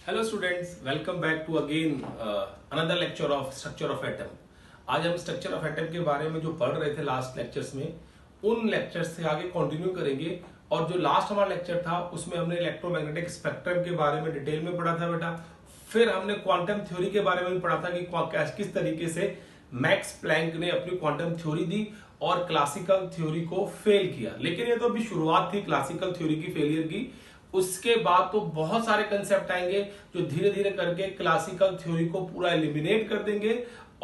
Hello students, welcome back to again another lecture of structure of atom. आज हम structure of atom के बारे में जो पढ़ रहे थे लास्ट लेक्चर्स में, उन लेक्चर्स से आगे कंटिन्यू करेंगे। और जो लास्ट हमारा लेक्चर था उसमें हमने इलेक्ट्रोमैग्नेटिक स्पेक्ट्रम के बारे में डिटेल में पढ़ा था बेटा। फिर हमने क्वांटम थ्योरी के बारे में भी पढ़ा था कि किस तरीके से मैक्स प्लैंक ने अपनी क्वांटम थ्योरी दी और क्लासिकल थ्योरी को फेल किया। लेकिन ये तो अभी शुरुआत थी क्लासिकल थ्योरी की फेलियर की। उसके बाद तो बहुत सारे कंसेप्ट आएंगे जो धीरे धीरे करके क्लासिकल थ्योरी को पूरा एलिमिनेट कर देंगे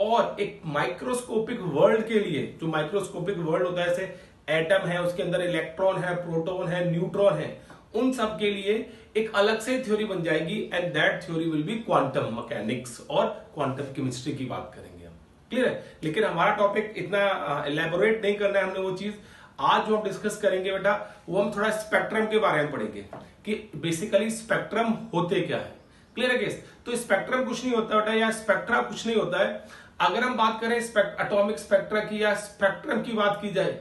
और एक माइक्रोस्कोपिक वर्ल्ड के लिए, जो माइक्रोस्कोपिक वर्ल्ड होता है जैसे एटम है, उसके अंदर इलेक्ट्रॉन है, प्रोटॉन है, न्यूट्रॉन है, उन सब के लिए एक अलग से थ्योरी बन जाएगी and that theory will be quantum mechanics और क्वांटम केमिस्ट्री की बात करेंगे हम। क्लियर है? लेकिन हमारा टॉपिक इतना एलेबोरेट नहीं करना है हमने वो चीज। आज जो हम डिस्कस करेंगे बेटा, वो हम थोड़ा स्पेक्ट्रम के बारे में पढ़ेंगे कि बेसिकली स्पेक्ट्रम होते क्या है। क्लियर है केस? तो स्पेक्ट्रम कुछ नहीं होता बेटा, या स्पेक्ट्रा कुछ नहीं होता है। अगर हम बात करें एटॉमिक स्पेक्ट्रा की या स्पेक्ट्रम की बात की जाए,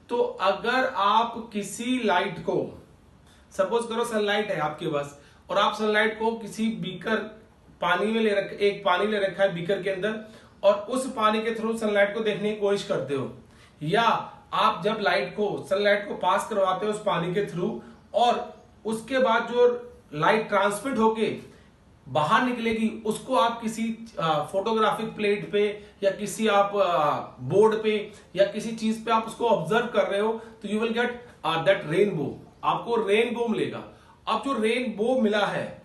तो अगर आप किसी लाइट को, सपोज करो सनलाइट है आपके पास और आप सनलाइट को किसी बीकर पानी में एक पानी ले रखा है बीकर के अंदर, और उस पानी के थ्रू सनलाइट को देखने की कोशिश करते हो, या आप जब सनलाइट को पास करवाते हो उस पानी के थ्रू, और उसके बाद जो लाइट ट्रांसमिट होके बाहर निकलेगी उसको आप किसी फोटोग्राफिक प्लेट पे या किसी आप बोर्ड पे या किसी चीज पे आप उसको ऑब्जर्व कर रहे हो, तो you will get that rainbow. आपको रेनबो मिलेगा। अब जो रेनबो मिला है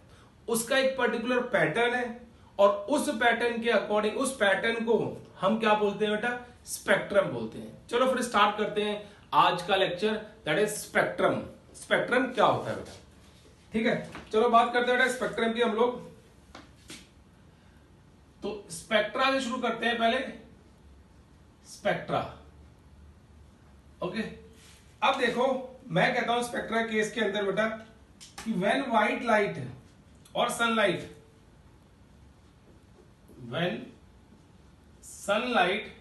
उसका एक पर्टिकुलर पैटर्न है, और उस पैटर्न के अकॉर्डिंग उस पैटर्न को हम क्या बोलते हैं बेटा? स्पेक्ट्रम बोलते हैं। चलो फिर स्टार्ट करते हैं आज का lecture, that is spectrum. Spectrum क्या होता है बेटा? ठीक है, चलो बात करते हैं बेटा स्पेक्ट्रम की हम लोग। तो स्पेक्ट्रा से शुरू करते हैं पहले। Spectra, okay. अब देखो, मैं कहता हूं स्पेक्ट्रा केस के अंदर बेटा कि व्हेन व्हाइट लाइट और sunlight, when sunlight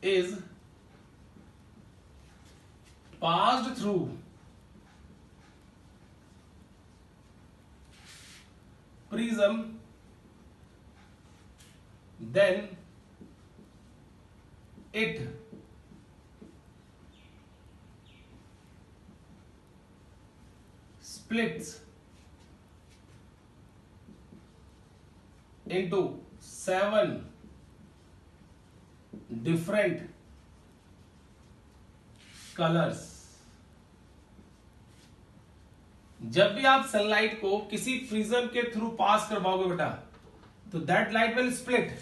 is passed through prism, then it splits into 7 different colors। जब भी आप सनलाइट को किसी प्रिज्म के थ्रू पास करवाओगे बेटा, तो दैट लाइट विल स्प्लिट।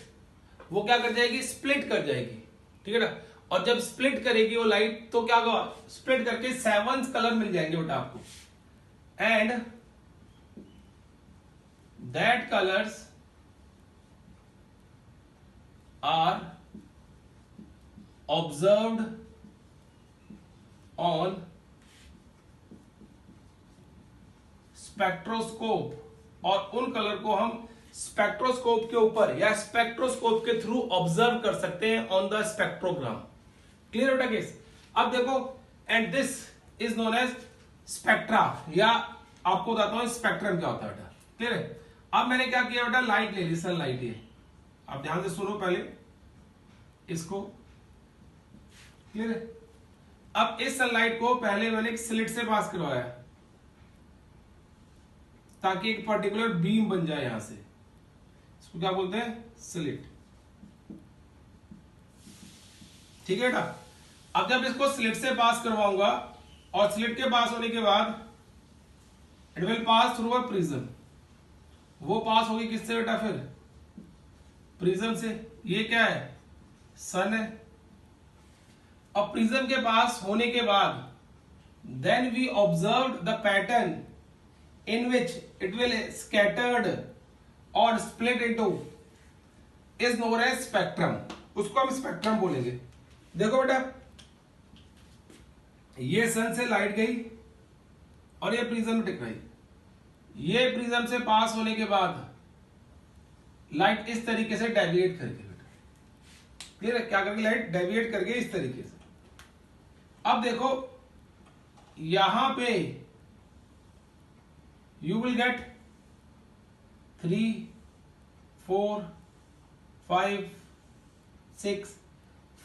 वो क्या कर जाएगी? स्प्लिट कर जाएगी। ठीक है ना? और जब स्प्लिट करेगी वो लाइट, तो क्या होगा? स्प्लिट करके 7 कलर मिल जाएंगे बेटा आपको, and that colours are observed on spectroscope, और उन कलर को हम स्पेक्ट्रोस्कोप के ऊपर या स्पेक्ट्रोस्कोप के थ्रू ऑब्जर्व कर सकते हैं ऑन द स्पेक्ट्रोग्राम। क्लियर बेटा केस? अब देखो, and this is known as spectra, या आपको बताता हूं स्पेक्ट्रम क्या होता है बेटा। क्लियर है? अब मैंने क्या किया बेटा, लाइट ले ली, सनलाइट। ये आप ध्यान से सुनो पहले इसको। क्लियर है? अब इस सनलाइट को पहले मैंने एक स्लिट से पास करवाया ताकि एक पर्टिकुलर बीम बन जाए यहां से। इसको क्या बोलते हैं? स्लिट। ठीक है बेटा? अब जब इसको स्लिट से पास करवाऊंगा, और स्लिट के पास होने के बाद it will pass through a prism. वो पास होगी किससे बेटा? फिर प्रिज्म से। ये क्या है? सन है। और प्रिज्म के पास होने के बाद then we observe the pattern in which it will scattered और split into is known as spectrum. उसको हम स्पेक्ट्रम बोलेंगे। देखो बेटा, ये सन से लाइट गई और ये प्रिज्म में टकराई। ये प्रिज्म से पास होने के बाद लाइट इस तरीके से डेविएट करके बेटा, क्लियर है? क्या करके? लाइट डेविएट करके इस तरीके से। अब देखो, यहां पे यू विल गेट 3, 4, 5, 6,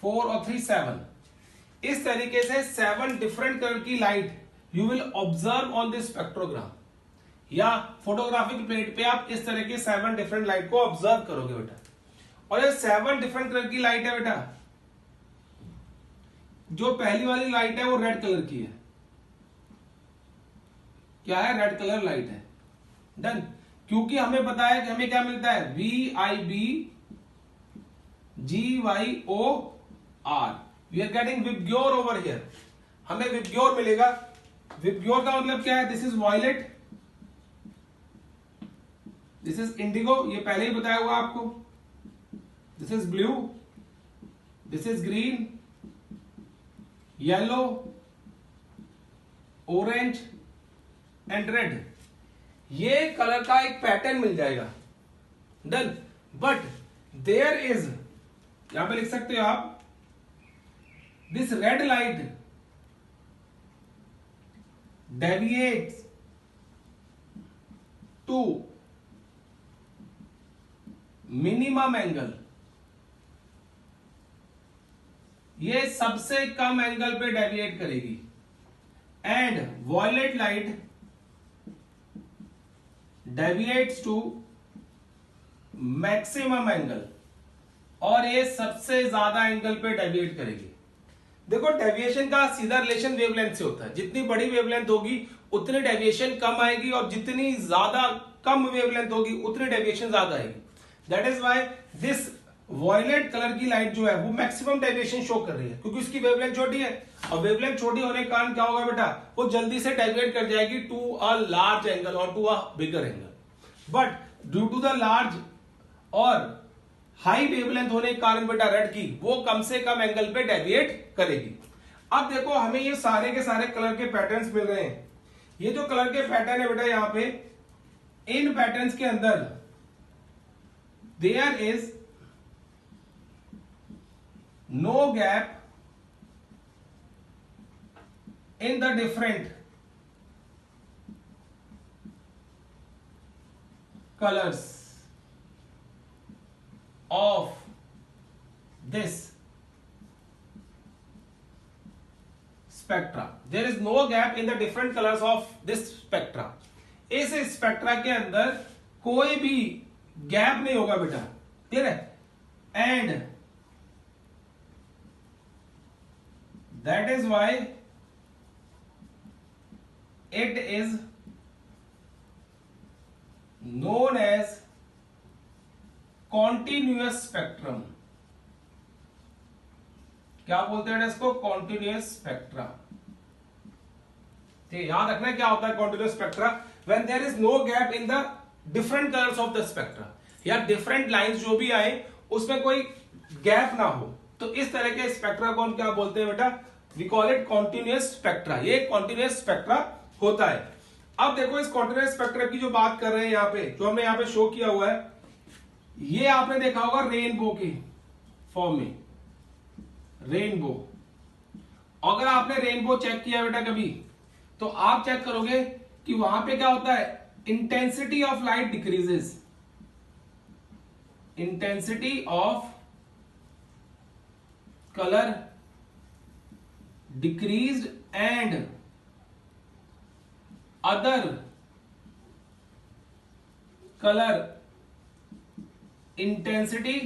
4 और 3, 7। इस तरीके से 7 डिफरेंट कलर की light you will observe on this spectrogram, या फोटोग्राफिक प्लेट पे आप इस तरह के 7 डिफरेंट लाइट को ऑब्जर्व करोगे बेटा। और ये 7 डिफरेंट कलर की लाइट है बेटा। जो पहली वाली लाइट है वो रेड कलर की है। क्या है? रेड कलर लाइट है। डन। क्योंकि हमें पता है कि हमें क्या मिलता है, VIB GYOR, we are getting VIBGYOR over here. हमें विबग्योर मिलेगा। विबग्योर का मतलब क्या है? This is violet, this is indigo, ये पहले ही बताया हुआ आपको। This is blue, this is green, yellow, orange and red. ये कलर का एक पैटर्न मिल जाएगा। डन। बट देयर इज, यहां पे लिख सकते हो आप, this red light deviates to minimum angle. ये सबसे कम एंगल पे डेविएट करेगी। And violet light deviates to maximum angle, और ये सबसे ज्यादा एंगल पे डेविएट करेगी। देखो, डेविएशन का सीधा रिलेशन वेवलेंथ से होता है। जितनी बड़ी वेवलेंथ होगी उतनी डेविएशन कम आएगी, और जितनी ज्यादा कम वेवलेंथ होगी उतनी डेविएशन ज्यादा आएगी। That is why this violet colour की लाइट जो है वो मैक्सिमम डेविएशन शो कर रही है, क्योंकि उसकी वेवलेंथ छोटी है। और वेवलेंथ छोटी होने के कारण क्या होगा बेटा, वो जल्दी से डेविएट कर जाएगी टू अ लार्ज एंगल और to a bigger angle. But due to the large और हाई वेवलेंथ होने के कारण बेटा रेड की, वो कम से कम एंगल पे डेविएट करेगी। अब देखो, हमें ये सारे के सारे कलर के पैटर्न्स मिल रहे हैं। ये जो कलर के पैटर्न है बेटा, यहां पे इन पैटर्न्स के अंदर there is no gap in the different colors of this spectra. There is no gap in the different colors of this spectra. इस स्पेक्ट्रा के अंदर कोई भी गैप नहीं होगा बेटा, क्लियर है? And that is why it is known as continuous spectrum। क्या बोलते हैं इसको? continuous spectra। ठीक है, याद रखना क्या होता है continuous spectra। when there is no gap in the different colors of the spectra, या different lines जो भी आए उसमें कोई गैप ना हो, तो इस तरह के स्पेक्ट्रा को हम क्या बोलते हैं बेटा? We call it continuous spectra. ये कॉन्टिन्यूअस स्पेक्ट्रा होता है। अब देखो, इस कॉन्टिन्यूअस स्पेक्ट्रा की जो बात कर रहे हैं यहां पे, जो हमने यहां पे शो किया हुआ है, ये आपने देखा होगा रेनबो के फॉर्म में। रेनबो, अगर आपने रेनबो चेक किया बेटा कभी, तो आप चेक करोगे कि वहां पे क्या होता है, intensity of light decreases, intensity of color decreased and other color intensity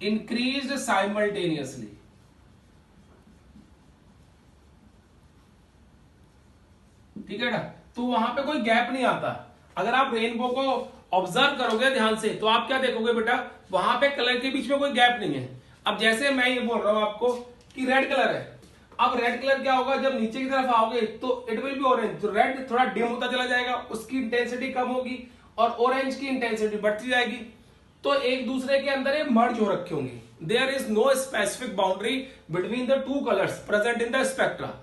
increased simultaneously। ठीक है ना? तो वहां पे कोई गैप नहीं आता। अगर आप रेनबो को ऑब्जर्व करोगे ध्यान से, तो आप क्या देखोगे बेटा, वहां पे कलर के बीच में कोई गैप नहीं है। अब जैसे मैं ये बोल रहा हूं आपको कि रेड कलर है, अब रेड कलर क्या होगा, जब नीचे की तरफ आओगे तो इट विल बी ऑरेंज। तो रेड थोड़ा डिम होता चला जाएगा, उसकी इंटेंसिटी कम होगी, और ऑरेंज की इंटेंसिटी बढ़ती जाएगी। तो एक दूसरे के अंदर ये मर्ज हो रखे होंगे। There is no specific boundary between the two colours present in the spectra,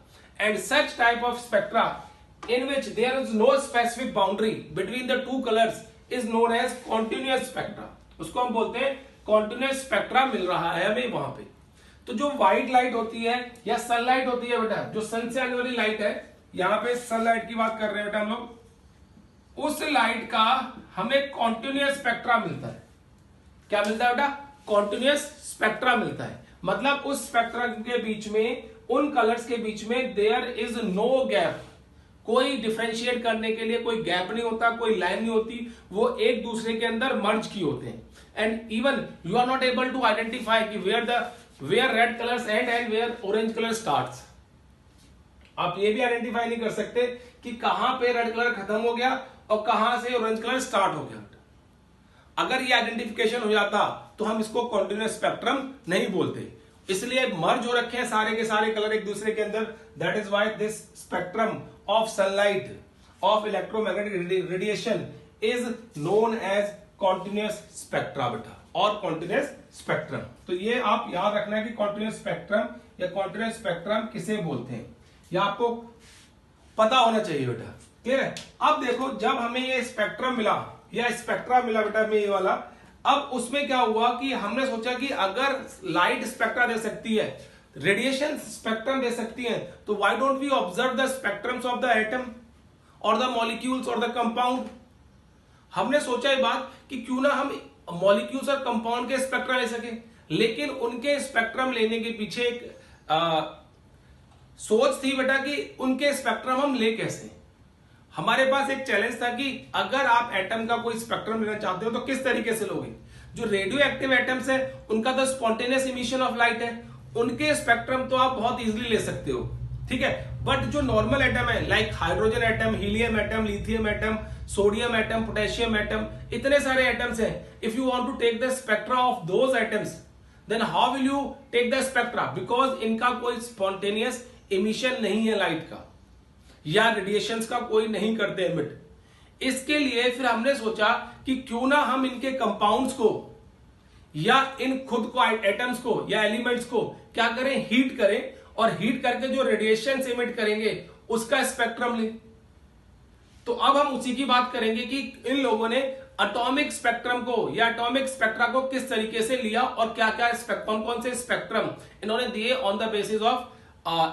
and such type of spectra in which there is no specific boundary between the two colors is known as continuous spectra। उसको हम बोलते हैं continuous spectra मिल रहा है हमें वहां पे। तो जो व्हाइट लाइट होती है या सनलाइट होती है बेटा, जो सन से आने वाली लाइट है, यहां पे सनलाइट की बात कर रहे हैं बेटा हम लोग, उस लाइट का हमें कॉन्टिन्यूअस स्पेक्ट्रा मिलता है। क्या मिलता है बेटा? कॉन्टिन्यूअस स्पेक्ट्रा मिलता है। मतलब उस स्पेक्ट्रा के बीच में, उन कलर्स के बीच में देयर इज नो गैप, कोई डिफरेंशिएट करने के लिए कोई गैप नहीं होता, कोई लाइन नहीं होती, वो एक दूसरे के अंदर मर्ज की होते हैं। And even you are not able to identify कि where red colours and where orange colour starts. आप ये भी आइडेंटिफाई नहीं कर सकते कि कहां पे रेड कलर खत्म हो गया और कहां से ऑरेंज कलर स्टार्ट हो गया। अगर ये आइडेंटिफिकेशन हो जाता तो हम इसको कॉन्टिन्यूअस स्पेक्ट्रम नहीं बोलते। इसलिए मर्ज हो रखे हैं सारे के सारे कलर एक दूसरे के अंदर। That is why this spectrum of sunlight of electromagnetic radiation is known as continuous spectra बेटा, और कॉन्टिन्यूअस स्पेक्ट्रम। तो ये आप याद रखना है कि कॉन्टिन्यूअस स्पेक्ट्रम या कॉन्टिन्यूअस स्पेक्ट्रम किसे बोलते हैं, यह आपको पता होना चाहिए बेटा। क्लियर है? अब देखो, जब हमें ये स्पेक्ट्रम मिला या स्पेक्ट्रा मिला बेटा में ये वाला, अब उसमें क्या हुआ कि हमने सोचा कि अगर लाइट स्पेक्ट्रा दे सकती है, रेडिएशन स्पेक्ट्रम दे सकती है, तो why don't we observe the spectrums of the atom और द मॉलिक्यूल्स और द कंपाउंड। हमने सोचा ये बात कि क्यों ना हम मॉलिक्यूल्स और कंपाउंड के स्पेक्ट्रा ले सके, लेकिन उनके स्पेक्ट्रम लेने के पीछे एक सोच थी बेटा कि उनके स्पेक्ट्रम हम ले कैसे। हमारे पास एक चैलेंज था कि अगर आप एटम का कोई स्पेक्ट्रम लेना चाहते हो तो किस तरीके से लोगे। जो रेडियो एक्टिव एटम्स है उनका तो स्पॉन्टेनियस इमिशन ऑफ लाइट है, उनके स्पेक्ट्रम तो आप बहुत इजीली ले सकते हो, ठीक है। बट जो नॉर्मल एटम है, like hydrogen atom, helium atom, lithium atom, sodium atom, potassium atom, इतने सारे एटम्स हैं। If you want to take the spectra of those atoms, then how will you take the spectra, because इनका कोई spontaneous emission नहीं है light का, या radiations का कोई नहीं करते एमिट। इसके लिए फिर हमने सोचा कि क्यों ना हम इनके कंपाउंड्स को या इन खुद को एटम्स को या एलिमेंट्स को क्या करें, हीट करें, और हीट करके जो रेडिएशन एमिट करेंगे उसका स्पेक्ट्रम लें। तो अब हम उसी की बात करेंगे कि इन लोगों ने एटॉमिक स्पेक्ट्रम को या एटॉमिक स्पेक्ट्रा को किस तरीके से लिया और क्या क्या कौन कौन से स्पेक्ट्रम इन्होंने दिए on the basis of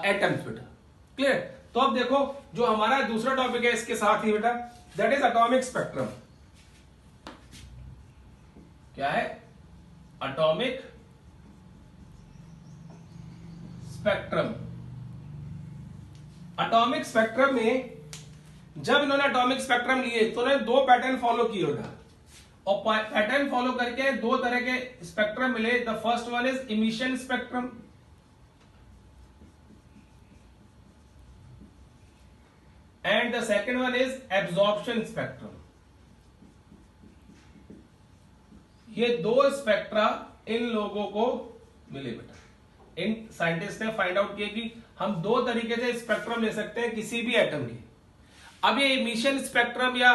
atoms बेटा। क्लियर? तो अब देखो, जो हमारा दूसरा टॉपिक है इसके साथ ही बेटा, दैट इज एटॉमिक स्पेक्ट्रम। क्या है? Atomic spectrum. एटॉमिक स्पेक्ट्रम में जब इन्होंने एटॉमिक स्पेक्ट्रम लिए तो उन्होंने दो पैटर्न फॉलो किए बेटा, और पैटर्न फॉलो करके दो तरह के स्पेक्ट्रम मिले। The first one is emission spectrum, and the second one is absorption spectrum। ये दो स्पेक्ट्रा इन लोगों को मिले बेटा। इन साइंटिस्ट ने फाइंड आउट किया कि हम दो तरीके से स्पेक्ट्रम ले सकते हैं किसी भी एटम की। अब ये इमिशन स्पेक्ट्रम या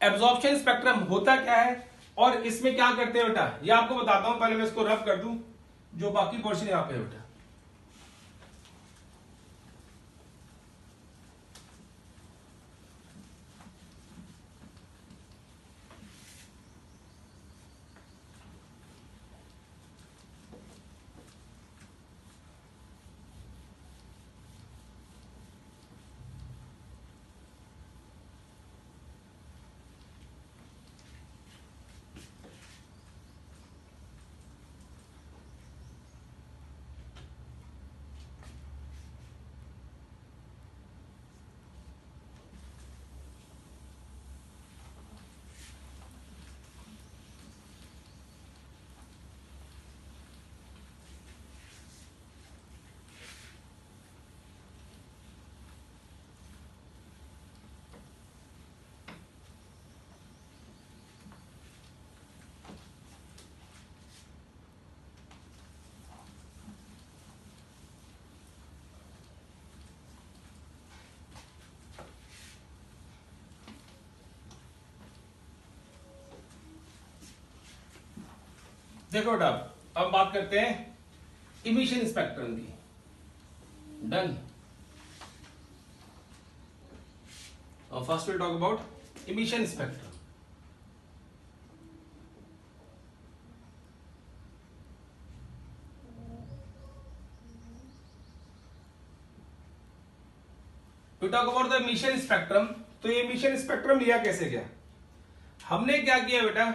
एब्जॉर्प्शन स्पेक्ट्रम होता क्या है और इसमें क्या करते हैं बेटा, ये आपको बताता हूं। पहले मैं इसको रब कर दूं, जो बाकी पोर्शन यहां पे है बेटा। देखो बेटा, अब बात करते हैं इमिशन स्पेक्ट्रम की। Done. First will talk about emission spectrum. We talk about the emission spectrum. तो ये इमिशन स्पेक्ट्रम लिया कैसे गया? हमने क्या किया बेटा,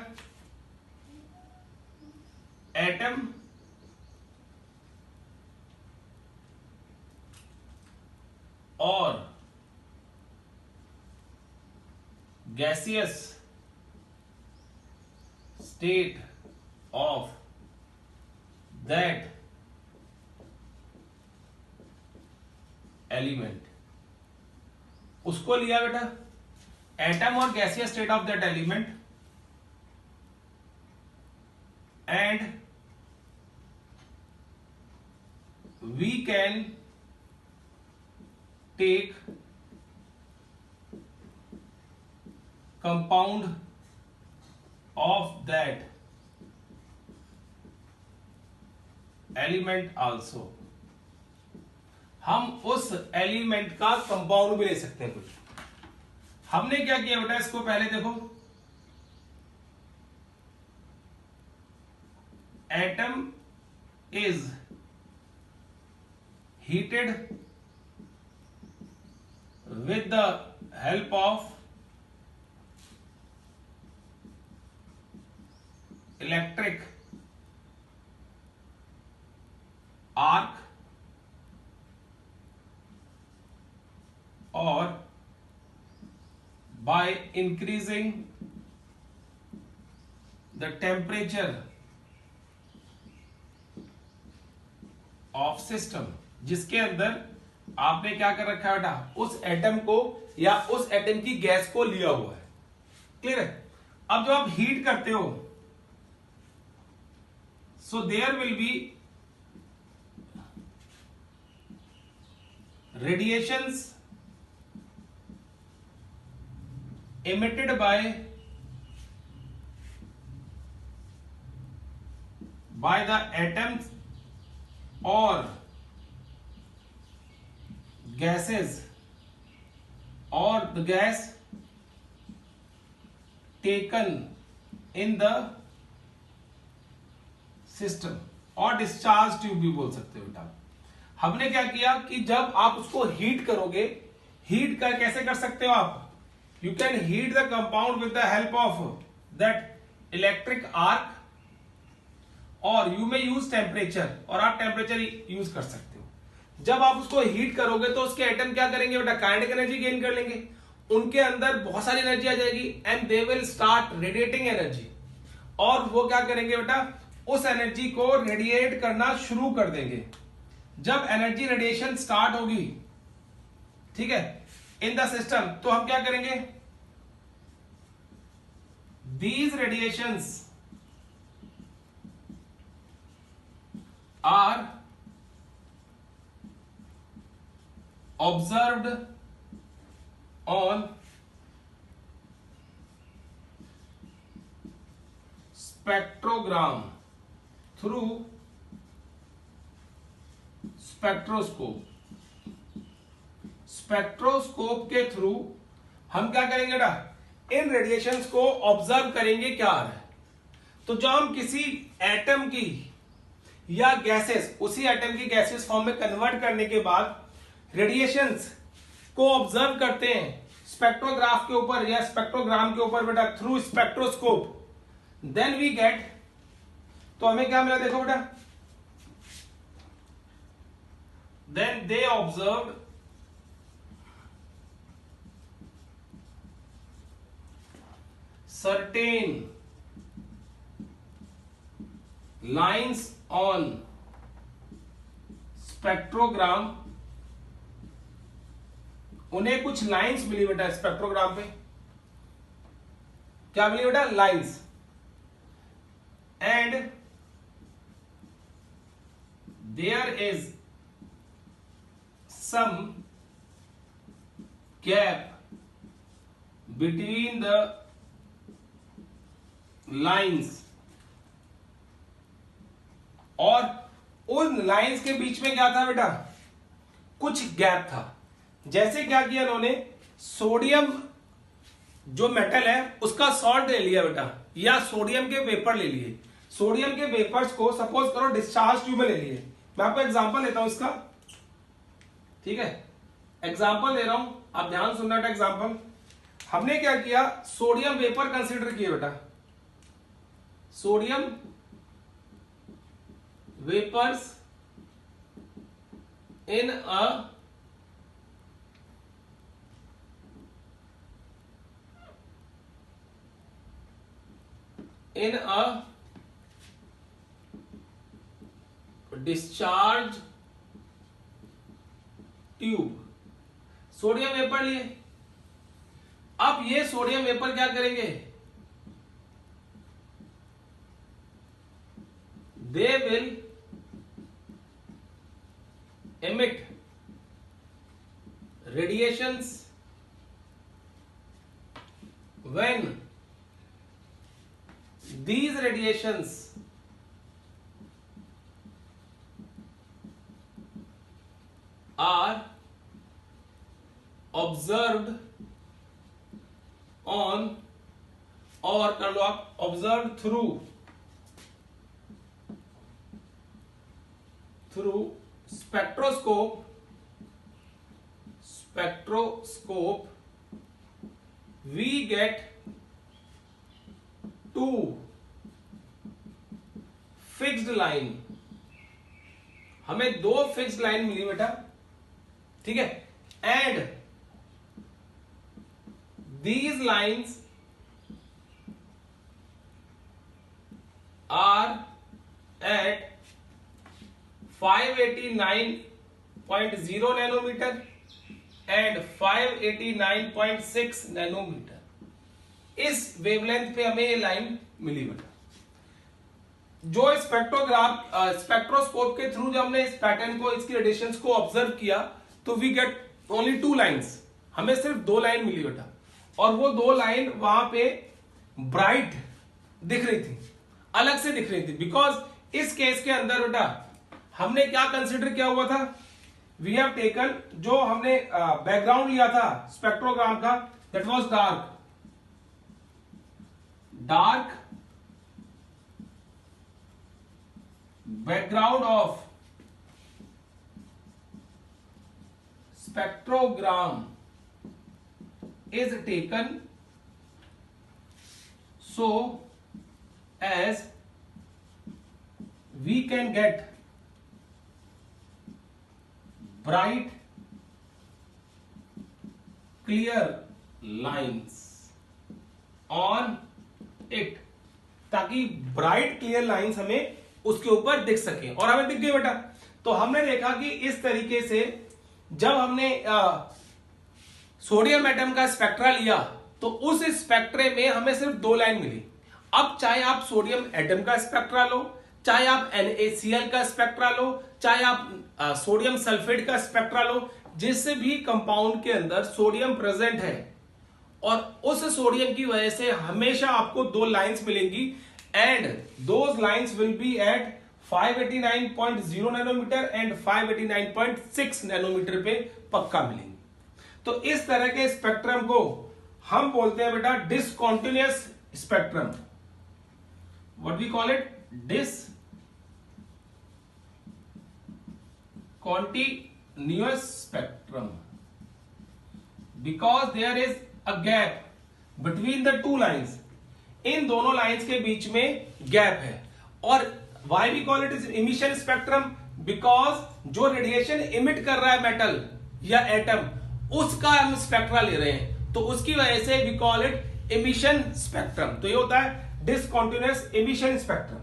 एटम और gaseous state of that element, उसको लिया बेटा, एटम और gaseous state of that element, and we can take compound of that element also. हम उस एलिमेंट का कंपाउंड भी ले सकते हैं कुछ। हमने क्या किया बेटा, इसको पहले देखो, atom is heated with the help of electric arc or by increasing the temperature of system, जिसके अंदर आपने क्या कर रखा है बेटा, उस एटम को या उस एटम की गैस को लिया हुआ है। क्लियर है? अब जब आप हीट करते हो, so there will be radiations emitted by the atoms or gases or the gas taken in the system, और डिस्चार्ज ट्यूब भी बोल सकते हो बेटा। हमने क्या किया कि जब आप उसको हीट करोगे, हीट कर कैसे कर सकते हो आप, you can heat the compound with the help of that electric arc or you may use temperature, और आप टेम्परेचर यूज कर सकते हो। जब आप उसको हीट करोगे तो उसके एटम क्या करेंगे बेटा, काइनेटिक एनर्जी गेन कर लेंगे, उनके अंदर बहुत सारी एनर्जी आ जाएगी and they will start radiating energy, और वो क्या करेंगे बेटा, उस एनर्जी को रेडिएट करना शुरू कर देंगे। जब एनर्जी रेडिएशन स्टार्ट होगी, ठीक है, इन द सिस्टम, तो हम क्या करेंगे, these radiations are observed on spectrogram through spectroscope. Spectroscope के थ्रू हम क्या करेंगे बेटा, इन रेडिएशंस को ऑब्जर्व करेंगे क्या आ रहा है। तो जब हम किसी एटम की या गैसेस, उसी एटम की गैसेस फॉर्म में कन्वर्ट करने के बाद रेडिएशंस को ऑब्जर्व करते हैं स्पेक्ट्रोग्राफ के ऊपर या स्पेक्ट्रोग्राम के ऊपर बेटा, through spectroscope, then we get, तो हमें क्या मिला देखो बेटा, then they observed certain lines on spectrogram, उन्हें कुछ लाइंस मिली बेटा स्पेक्ट्रोग्राम पे, क्या मिली बेटा, lines, and there is some gap between the lines, और उन लाइंस के बीच में क्या था बेटा, कुछ गैप था। जैसे क्या किया इन्होंने, सोडियम जो मेटल है उसका सॉल्ट ले लिया बेटा, या सोडियम के वेपर ले लिए। सोडियम के वेपर्स को सपोज करो डिस्चार्ज ट्यूब में ले लिए। मैं आपको एग्जांपल लेता हूं इसका, ठीक है, एग्जाम्पल दे रहा हूं, आप ध्यान सुनना बेटा। एग्जाम्पल हमने क्या किया, सोडियम वेपर कंसीडर किए बेटा, sodium vapours in a discharge tube, sodium vapour लिए। अब ये सोडियम वेपर क्या करेंगे, they will emit radiations when these radiations are observed on or observed through spectroscope we get two fixed line, हमें दो fixed line मिली बेटा, ठीक है। And these lines are at 589.0 nanometre and 589.6 nanometre. इस wavelength पे हमें ये लाइन मिली बेटा। जो स्पेक्ट्रोस्कोप के थ्रू जब हमने इस पैटर्न को, इसकी रेडिएशंस को ऑब्जर्व किया, तो we get only two lines, हमें सिर्फ दो लाइन मिली बेटा। और वो दो लाइन वहां पे ब्राइट दिख रही थी, अलग से दिख रही थी, बिकॉज इस केस के अंदर बेटा हमने क्या कंसिडर किया हुआ था, वी हैव टेकन, जो हमने बैकग्राउंड लिया था स्पेक्ट्रोग्राम का, that was dark background of spectrogram is taken so as we can get bright clear lines on it, ताकि ब्राइट क्लियर लाइंस हमें उसके ऊपर दिख सके। और हमें दिख गई बेटा। तो हमने देखा कि इस तरीके से जब हमने सोडियम एटम का स्पेक्ट्रा लिया, तो उस स्पेक्ट्रे में हमें सिर्फ दो लाइन मिली। अब चाहे आप सोडियम एटम का स्पेक्ट्रा लो, चाहे आप NaCl का स्पेक्ट्रा लो, चाहे आप सोडियम सल्फेट का स्पेक्ट्रा लो, जिससे भी कंपाउंड के अंदर सोडियम प्रेजेंट है, और उस सोडियम की वजह से हमेशा आपको दो लाइंस मिलेंगी, and those lines will be at 589.0 nanometre and 589.6 nanometre पे पक्का मिलेंगे। तो इस तरह के स्पेक्ट्रम को हम बोलते हैं बेटा discontinuous spectrum. What we call it, discontinuous spectrum, because there is a gap between the two lines. इन दोनों लाइंस के बीच में गैप है। और why we call it is emission spectrum, because जो रेडिएशन इमिट कर रहा है मेटल या एटम, उसका हम स्पेक्ट्रा ले रहे हैं, तो उसकी वजह से we call it emission spectrum. तो ये होता है डिसकंटिन्यूअस इमिशन स्पेक्ट्रम।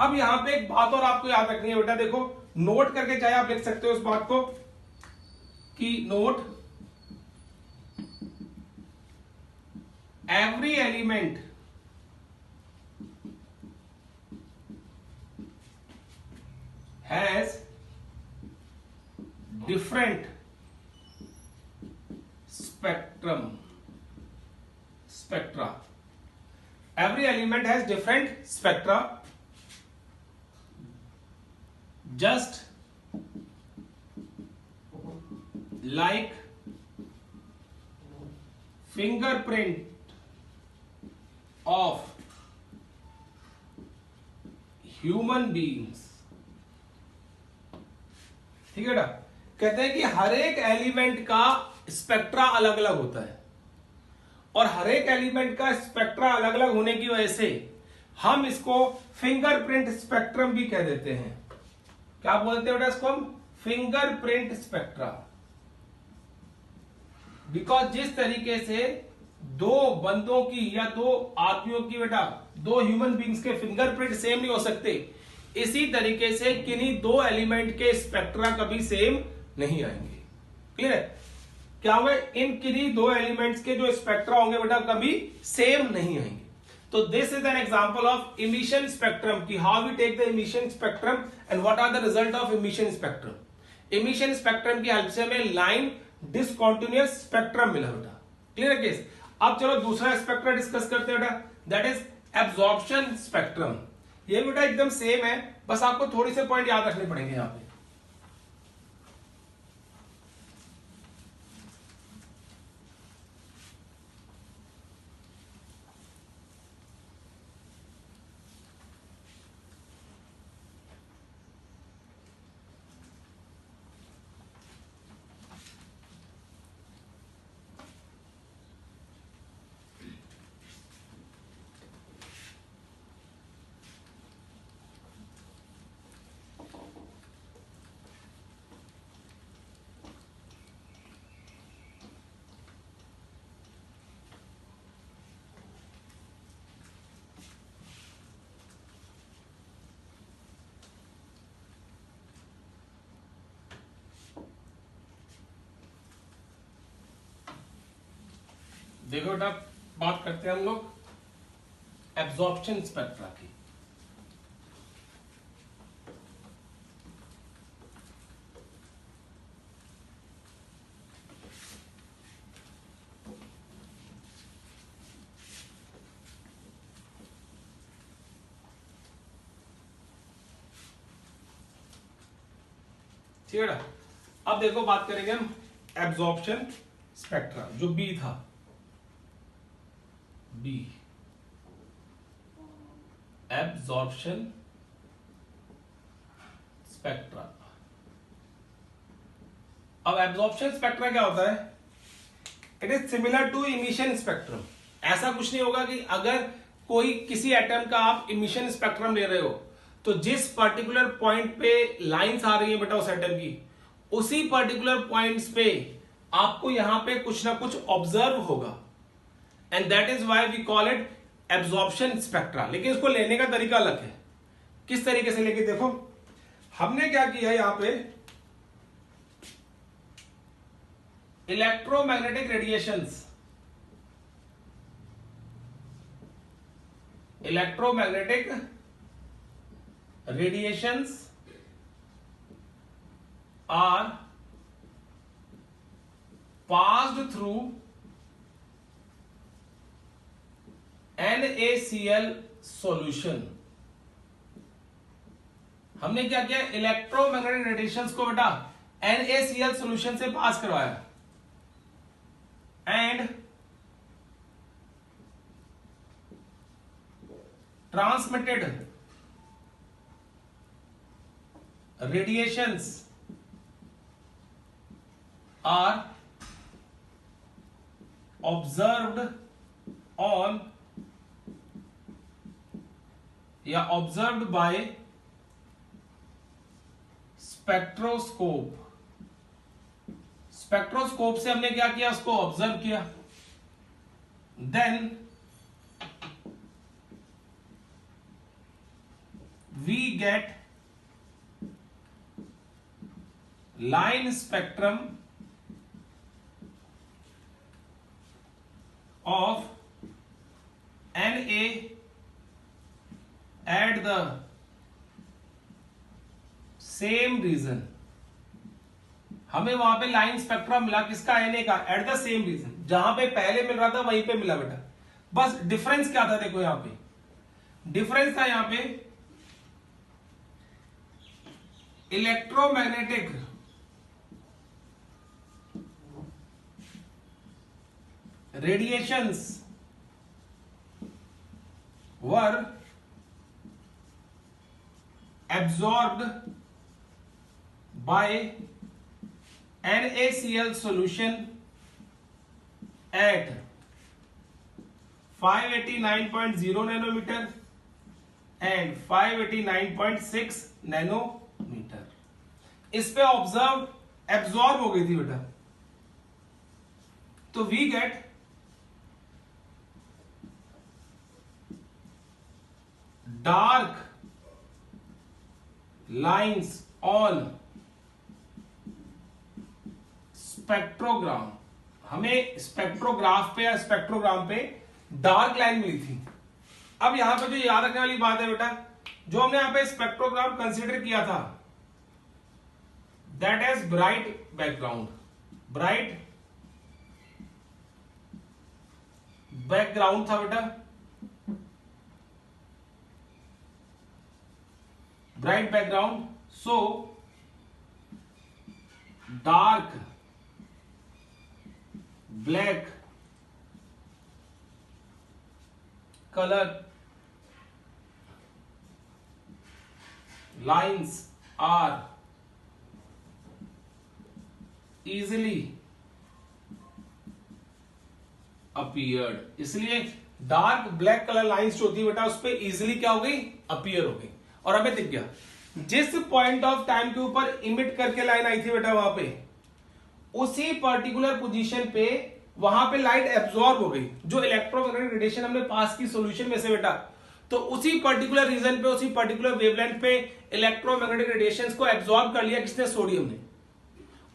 अब यहां पे एक बात और आपको याद रखनी है बेटा, देखो नोट करके चाहे आप लिख सकते हो उस बात को, कि note every element has different spectra. Every element has different spectra, just like fingerprint of human beings। ठीक है बेटा, कहते हैं कि हर एक एलिमेंट का स्पेक्ट्रा अलग अलग होता है, और हर एक एलिमेंट का स्पेक्ट्रा अलग अलग होने की वजह से हम इसको फिंगरप्रिंट स्पेक्ट्रम भी कह देते हैं। क्या बोलते हैं बेटा इसको हम? Fingerprint spectra. बिकॉज जिस तरीके से दो बंदों की या दो आदमियों की बेटा, दो ह्यूमन बींग्स के फिंगरप्रिंट सेम नहीं हो सकते, इसी तरीके से किन्हीं दो एलिमेंट के स्पेक्ट्रा कभी सेम नहीं आएंगे। क्लियर है? क्या हुआ? इन किन्हीं दो एलिमेंट्स के जो स्पेक्ट्रा होंगे बेटा कभी सेम नहीं आएंगे। तो this is an example of emission spectrum, कि how we take the emission spectrum and what are the result of emission spectrum. Emission spectrum की हेल्प से हमें लाइन डिसकंटीन्यूअस स्पेक्ट्रम मिला बेटा। क्लियर है केस? अब चलो दूसरा स्पेक्ट्रम डिस्कस करते हैं बेटा, दैट इज एब्जॉर्प्शन स्पेक्ट्रम। ये बेटा एकदम सेम है, बस आपको थोड़ी से पॉइंट याद रखने पड़ेंगे यहां पे। देखो बेटा, बात करते हैं हम लोग एब्जॉर्प्शन स्पेक्ट्रा की। ठीक है ना? अब देखो बात करेंगे हम एब्जॉर्प्शन स्पेक्ट्रा, जो बी था, बी एब्जॉर्प्शन स्पेक्ट्रा। अब एब्जॉर्प्शन स्पेक्ट्रा क्या होता है? It is similar to emission spectrum. ऐसा कुछ नहीं होगा कि अगर कोई किसी एटम का आप इमिशन स्पेक्ट्रम ले रहे हो तो जिस पर्टिकुलर पॉइंट पे लाइंस आ रही है बेटा उस एटम की, उसी पर्टिकुलर पॉइंट्स पे आपको यहां पे कुछ ना कुछ ऑब्जर्व होगा, and that is why we call it absorption spectra. लेकिन इसको लेने का तरीका अलग है। किस तरीके से लेके देखो, हमने क्या किया यहां पे, electromagnetic radiations, electromagnetic radiations are passed through NaCl solution. हमने क्या किया? इलेक्ट्रोमैग्नेटिक रेडिएशंस को बेटा NaCl सॉल्यूशन से पास करवाया, and transmitted radiations are observed on या observed by स्पेक्ट्रोस्कोप। स्पेक्ट्रोस्कोप से हमने क्या किया? उसको ऑब्जर्व किया, then we get line spectrum of Na at the same region। हमें वहां पे लाइन स्पेक्ट्रम मिला, किसका? Na का, एट द सेम रीजन। जहां पे पहले मिल रहा था वहीं पे मिला बेटा। बस डिफरेंस क्या था? देखो यहां पे डिफरेंस था, यहां पे electromagnetic radiations were absorbed by NaCl solution at 589.0 nanometre and 589.6 nanometre, इस पे ऑब्जर्व एब्जॉर्ब हो गई थी बेटा। तो we get dark lines on spectrogram. हमें स्पेक्ट्रोग्राफ पे या स्पेक्ट्रोग्राम पे डार्क लाइन मिली थी। अब यहां पे जो याद रखने वाली बात है बेटा, जो हमने यहां पे स्पेक्ट्रोग्राम कंसीडर किया था that is bright background. Bright background था बेटा, bright background. So dark black colour lines are easily appeared. इसलिए डार्क ब्लैक कलर लाइंस जो होती है बेटा उस पर इजिली क्या हो गई, अपीयर हो गई। और हमें दिख गया जिस पॉइंट ऑफ टाइम के ऊपर इमिट करके लाइन आई थी बेटा, वहां पे उसी पर्टिकुलर पोजीशन पे वहां पे लाइट एब्जॉर्ब हो गई। जो इलेक्ट्रोमैग्नेटिक रेडिएशन हमने पास की सॉल्यूशन में से बेटा, तो उसी पर्टिकुलर रीजन पे, उसी पर्टिकुलर वेवलेंथ पे इलेक्ट्रोमैग्नेटिक रेडिएशंस को एब्जॉर्ब कर लिया किसने, सोडियम ने।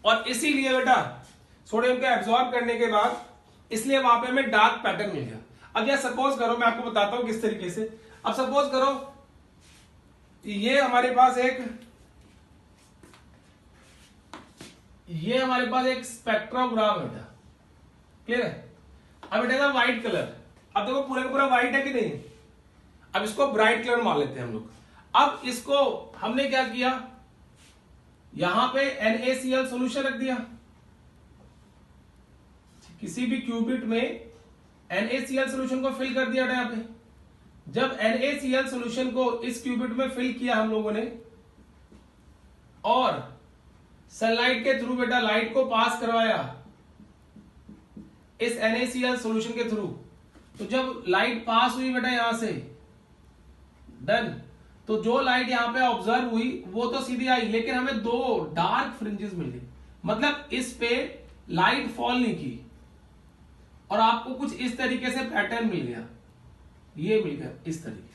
और इसीलिए बेटा सोडियम को एब्जॉर्ब करने के बाद इसलिए वहां पे हमें डार्क पैटर्न मिल गया। अब यह सपोज करो, मैं आपको बताता हूं किस तरीके से। अब सपोज करो ये हमारे पास एक स्पेक्ट्रोग्राम है बेटा, क्लियर है। अब बेटा व्हाइट कलर, अब देखो पूरा का पूरा व्हाइट है कि नहीं। अब इसको ब्राइट कलर मान लेते हैं हम लोग। अब इसको हमने क्या किया, यहां पे NaCl सॉल्यूशन रख दिया। किसी भी क्यूबिट में NaCl सॉल्यूशन को फिल कर दिया यहां पे। जब NaCl सॉल्यूशन को इस क्यूबिट में फिल किया हम लोगों ने और सनलाइट के थ्रू बेटा लाइट को पास करवाया इस NaCl सॉल्यूशन के थ्रू, तो जब लाइट पास हुई बेटा यहां से, डन, तो जो लाइट यहां पे ऑब्जर्व हुई वो तो सीधी आई, लेकिन हमें दो डार्क फ्रिंजेस मिल गई। मतलब इस पे लाइट फॉल नहीं की और आपको कुछ इस तरीके से पैटर्न मिल गया, ये मिल गया इस तरीके।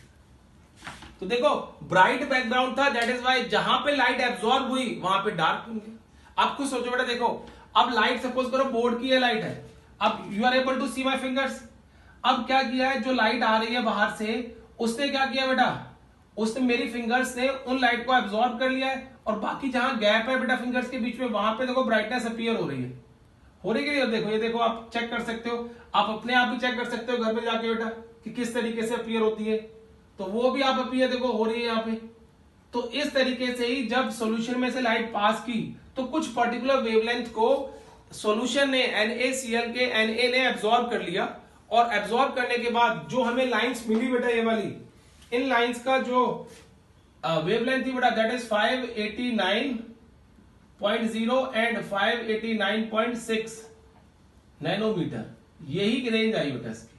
तो देखो ब्राइट बैकग्राउंड था, दैट इज वाई जहां पे लाइट एब्जॉर्ब हुई वहां पे डार्क बन गया। आप कुछ सोचो बेटा, देखो अब लाइट सपोज करो बोर्ड की ये लाइट है, अब you are able to see my fingers. अब क्या किया है, जो लाइट आ रही है बाहर से उसने क्या किया बेटा, उसने मेरी फिंगर्स से उन लाइट को एब्जॉर्ब कर लिया है और बाकी जहां गैप है बेटा फिंगर्स के बीच में, वहां पे देखो ब्राइटनेस अपीयर हो रही है, हो रही है। देखो ये देखो, आप चेक कर सकते हो, आप अपने आप भी चेक कर सकते हो घर पे जाके बेटा कि किस तरीके से अपीयर होती है। तो वो भी आप अपीयर देखो हो रही है यहाँ पे। तो इस तरीके से ही जब सॉल्यूशन में से लाइट पास की तो कुछ पर्टिकुलर वेवलेंथ को सॉल्यूशन ने NaCl के Na ने एब्जॉर्ब कर लिया और एब्जॉर्ब करने के बाद जो हमें लाइंस मिली बेटा ये वाली, इन लाइंस का जो वेवलेंथ थी बेटा दैट इज 589.0 एंड 589.6 नैनोमीटर, यही रेंज आई बेटा इसकी।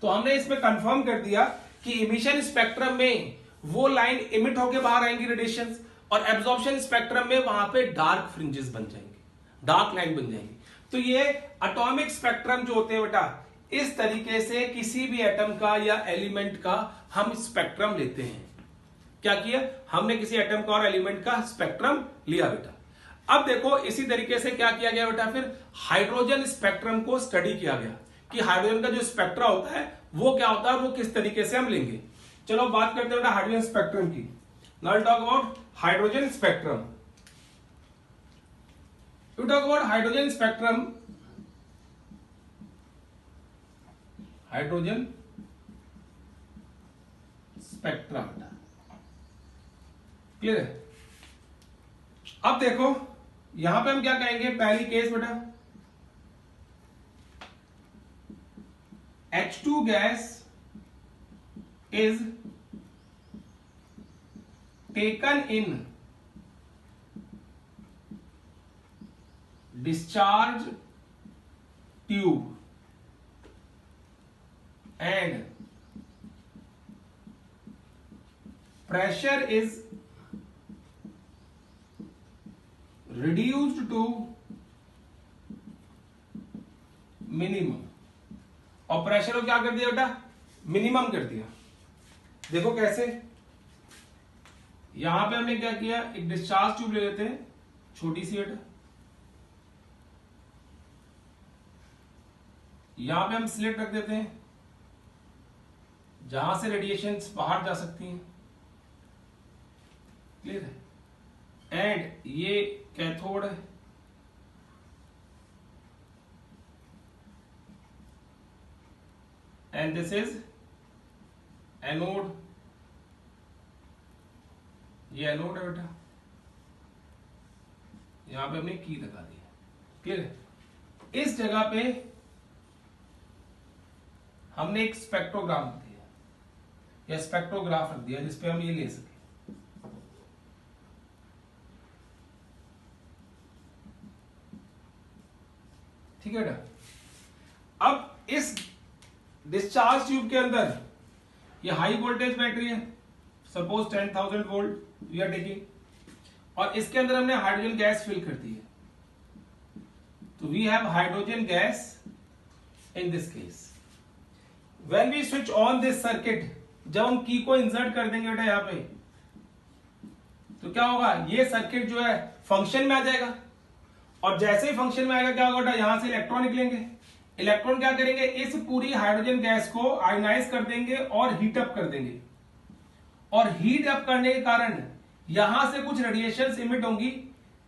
तो हमने इसमें कंफर्म कर दिया कि इमिशन स्पेक्ट्रम में वो लाइन इमिट होके बाहर आएंगी रेडिएशंस, और एब्जॉर्प्शन स्पेक्ट्रम में वहां पे डार्क फ्रिंजेस बन जाएंगे, डार्क लाइन बन जाएंगी। तो ये एटॉमिक स्पेक्ट्रम जो होते हैं बेटा, इस तरीके से किसी भी एटम का या एलिमेंट का हम स्पेक्ट्रम लेते हैं। क्या किया हमने, किसी एटम का और एलिमेंट का स्पेक्ट्रम लिया बेटा। अब देखो इसी तरीके से क्या किया गया बेटा, फिर हाइड्रोजन स्पेक्ट्रम को स्टडी किया गया कि हाइड्रोजन का जो स्पेक्ट्रा होता है वो क्या होता है, वो किस तरीके से हम लेंगे। चलो बात करते हैं बेटा हाइड्रोजन स्पेक्ट्रम की। Now talk about hydrogen spectrum. You talk about hydrogen spectrum, hydrogen spectra बेटा, क्लियर है। अब देखो यहां पे हम क्या कहेंगे, पहली केस बेटा H2 gas is taken in discharge tube and pressure is reduced to minimum, और प्रेशर को क्या कर दिया बेटा, मिनिमम कर दिया। देखो कैसे, यहां पे हमने क्या किया, एक डिस्चार्ज ट्यूब ले लेते हैं छोटी सी बेटा, यहां पे हम स्लिट रख देते हैं जहां से रेडिएशंस बाहर जा सकती हैं, क्लियर है, एंड ये कैथोड है, एंड दिस इज एनोड, ये एनोड है बेटा, यहां पे हमने की लगा दी है, क्लियर है। इस जगह पे हमने एक स्पेक्ट्रोग्राम रख दिया या स्पेक्ट्रोग्राफ रख दिया जिसपे हम ये ले सके, ठीक है बेटा। अब इस डिस्चार्ज ट्यूब के अंदर ये हाई वोल्टेज बैटरी है, suppose 10,000 volt we are taking, और इसके अंदर हमने हाइड्रोजन गैस फिल कर दी है, तो we have hydrogen gas in this case. When we switch on this circuit, जब हम की को इंसर्ट कर देंगे बेटा यहां पे, तो क्या होगा, ये सर्किट जो है फंक्शन में आ जाएगा, और जैसे ही फंक्शन में आएगा क्या होगा बेटा, यहां से इलेक्ट्रॉन निकलेंगे, इलेक्ट्रॉन क्या करेंगे, इस पूरी हाइड्रोजन गैस को आयोनाइज कर देंगे और हीट अप कर देंगे, और हीट अप करने के कारण यहां से कुछ रेडिएशंस इमिट होंगी,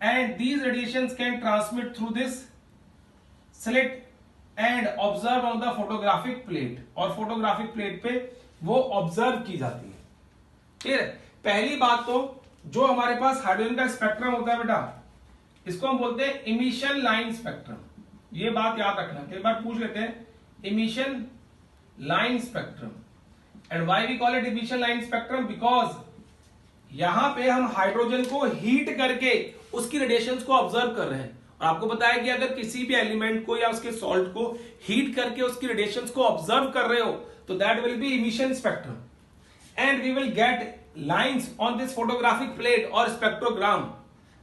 and these radiations can transmit through this slit and observe on the photographic plate, और फोटोग्राफिक प्लेट पे वो ऑब्जर्व की जाती है, क्लियर है। पहली बात तो जो हमारे पास हाइड्रोजन का स्पेक्ट्रम होता है बेटा, इसको हम बोलते हैं इमिशन लाइन स्पेक्ट्रम, ये बात याद रखना, कई बार पूछ लेते हैं emission line spectrum, and why we call it emission line spectrum, because यहां पे हम हाइड्रोजन को हीट करके उसकी रेडिएशंस को ऑब्जर्व कर रहे हैं, और आपको पता है कि अगर किसी भी एलिमेंट को या उसके सॉल्ट को हीट करके उसकी रेडिएशंस को ऑब्जर्व कर रहे हो, तो that will be emission spectrum, and we will get lines on this photographic plate और spectrogram,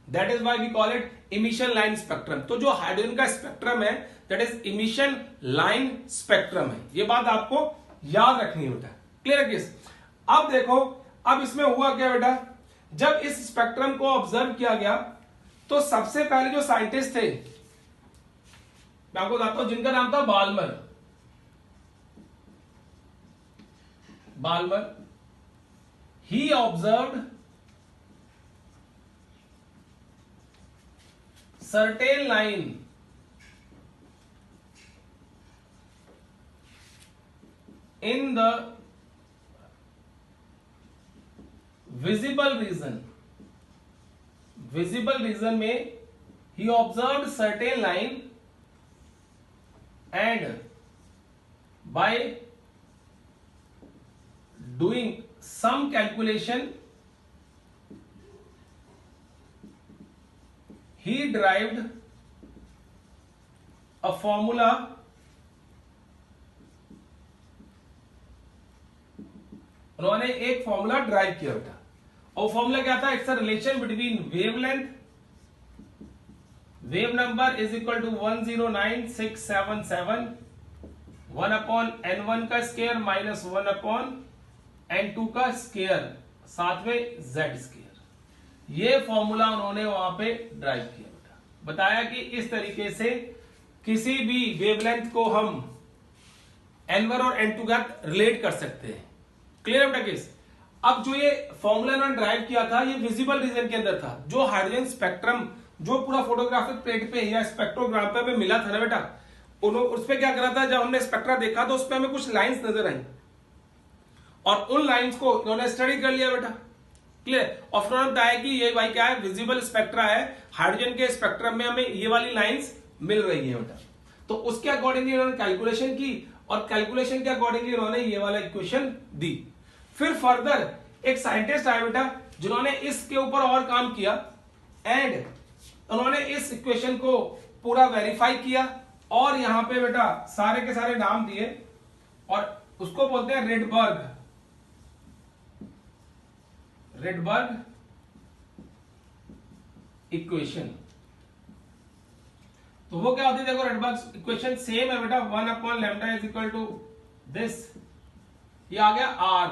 that is why we call it emission line spectrum. तो जो हाइड्रोजन का स्पेक्ट्रम है that is emission line spectrum है, ये बात आपको याद रखनी है बेटा, क्लियर है किस। अब देखो, अब इसमें हुआ क्या बेटा, जब इस स्पेक्ट्रम को ऑब्जर्व किया गया, तो सबसे पहले जो साइंटिस्ट थे, मैं आपको बताता हूं, जिनका नाम था Balmer, he observed certain line in the visible region में he observed certain line, and by doing some calculation he derived a formula उन्होंने एक फॉर्मूला ड्राइव किया बेटा, और फॉर्मूला क्या था, it's a relation between wavelength, wave number is equal to 109677 1 upon n1 का square minus 1 upon n2 का square, साथ में z स्क्वायर, ये फॉर्मूला उन्होंने वहां पे ड्राइव किया बेटा, बताया कि इस तरीके से किसी भी वेवलेंथ को हम n1 और n2 का रिलेट कर सकते हैं, क्लियर बेटा केस। अब जो ये फॉर्मूला उन्होंने ड्राइव किया था, ये विजिबल रीजन के अंदर था, जो हाइड्रोजन स्पेक्ट्रम जो पूरा फोटोग्राफिक प्लेट पे या स्पेक्ट्रोग्राम पे हमें मिला था ना बेटा, उस पे क्या करा था, जब हमने स्पेक्ट्रा देखा तो उस पे हमें कुछ लाइंस नजर आई, और उन लाइंस को उन्होंने स्टडी कर लिया बेटा, क्लियर। और फिर उन्होंने बताया कि ये भाई क्या है, विजिबल स्पेक्ट्रा है, हाइड्रोजन के स्पेक्ट्रम में हमें ये वाली लाइंस मिल रही है बेटा, तो उसके अकॉर्डिंगली उन्होंने कैलकुलेशन की, और कैलकुलेशन के अकॉर्डिंगली उन्होंने ये वाला इक्वेशन दी। फिर फर्दर एक साइंटिस्ट आया बेटा, जिन्होंने इसके ऊपर और काम किया, एंड उन्होंने इस इक्वेशन को पूरा वेरीफाई किया और यहां पे बेटा सारे के सारे नाम दिए और उसको बोलते हैं रेडबर्ग इक्वेशन। तो वो क्या होती है देखो, रेडबर्ग इक्वेशन सेम है बेटा, 1/λ इज इक्वल टू दिस, ये आ गया आर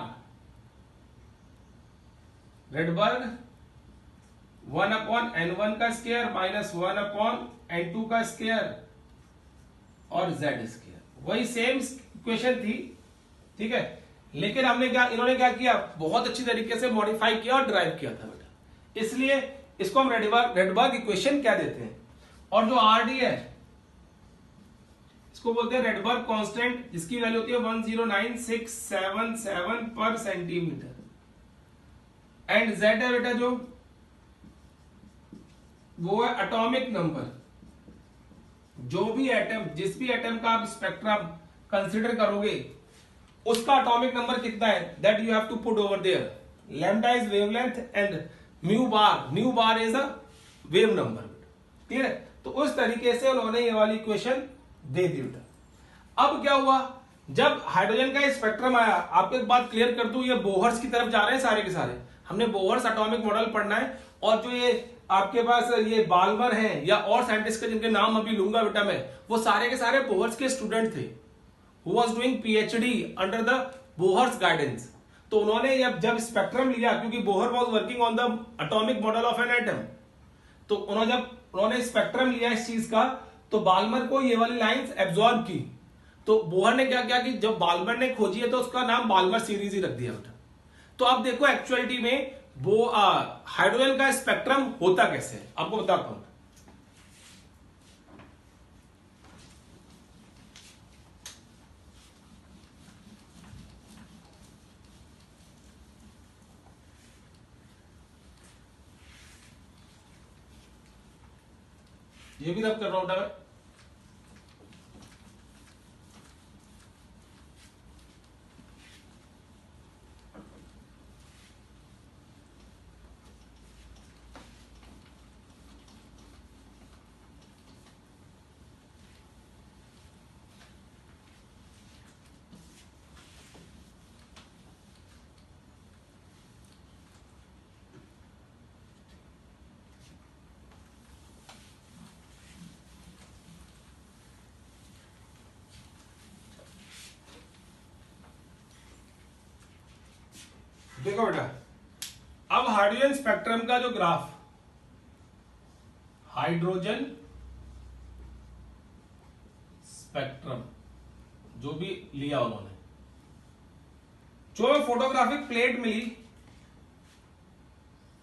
रेडबर्ग 1/n1 का स्क्वायर माइनस 1/n2 का स्क्वायर और z स्क्वायर, वही सेम इक्वेशन थी, ठीक है। लेकिन हमने क्या, इन्होंने क्या किया, बहुत अच्छी तरीके से मॉडिफाई किया और ड्राइव किया था बेटा, इसलिए इसको हम रेडबर्ग इक्वेशन क्या देते हैं। और जो आरडी है इसको बोलते हैं रेडबर्ग कांस्टेंट, जिसकी वैल्यू होती है 109,677 पर सेंटीमीटर। एंड जेड है बेटा जो, वो है एटॉमिक नंबर, जो भी एटम, जिस भी एटम का आप स्पेक्ट्रम कंसीडर करोगे उसका एटॉमिक नंबर कितना है, that you have to put over there. Lambda is wavelength and mu bar is a wave number, ठीक है। तो उस तरीके से उन्होंने ये वाली इक्वेशन दे दी बेटा। अब क्या हुआ, जब हाइड्रोजन का स्पेक्ट्रम आया, आपको एक बात क्लियर कर दूं, ये बोहर्स की तरफ जा रहे हैं सारे के सारे, हमने बोहर्स एटॉमिक मॉडल पढ़ना है। और जो ये आपके पास ये बाल्मर हैं या और साइंटिस्ट के जिनके नाम अभी लूंगा बेटा मैं, वो सारे के सारे बोहर्स के स्टूडेंट थे, who was doing PhD under the Bohr's guidance. तो उन्होंने जब स्पेक्ट्रम लिया, क्योंकि Bohr was working on the atomic model of an atom, तो उन्होंने स्पेक्ट्रम लिया इस चीज का, तो बाल्मर को ये वाली लाइंस एब्जॉर्ब की। तो बोहर ने क्या किया कि जब बाल्मर ने खोजी है तो उसका नाम बाल्मर सीरीज ही रख दिया बेटा। तो आप देखो एक्चुअलिटी में वो हाइड्रोजन का स्पेक्ट्रम होता कैसे है, आपको बताता हूं। ये भी रब कर रहा हूं मैं। देखो बेटा, अब हाइड्रोजन स्पेक्ट्रम का जो ग्राफ, हाइड्रोजन स्पेक्ट्रम जो भी लिया उन्होंने, जो फोटोग्राफिक प्लेट मिली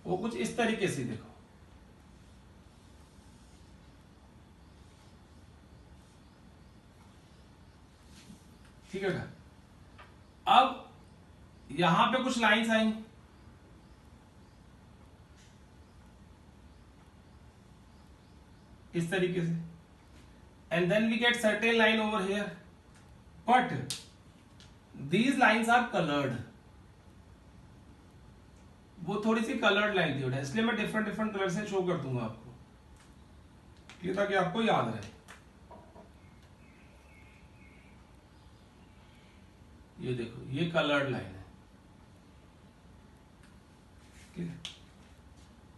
वो कुछ इस तरीके से, देखो ठीक है बेटा। अब यहां पे कुछ लाइंस आई इस तरीके से, and then we get certain line over here, but these lines are coloured. वो थोड़ी सी कलर्ड लाइन थी, इसलिए मैं डिफरेंट डिफरेंट कलर से शो कर दूंगा आपको, ताकि आपको याद रहे। ये देखो, ये कलर्ड लाइन है,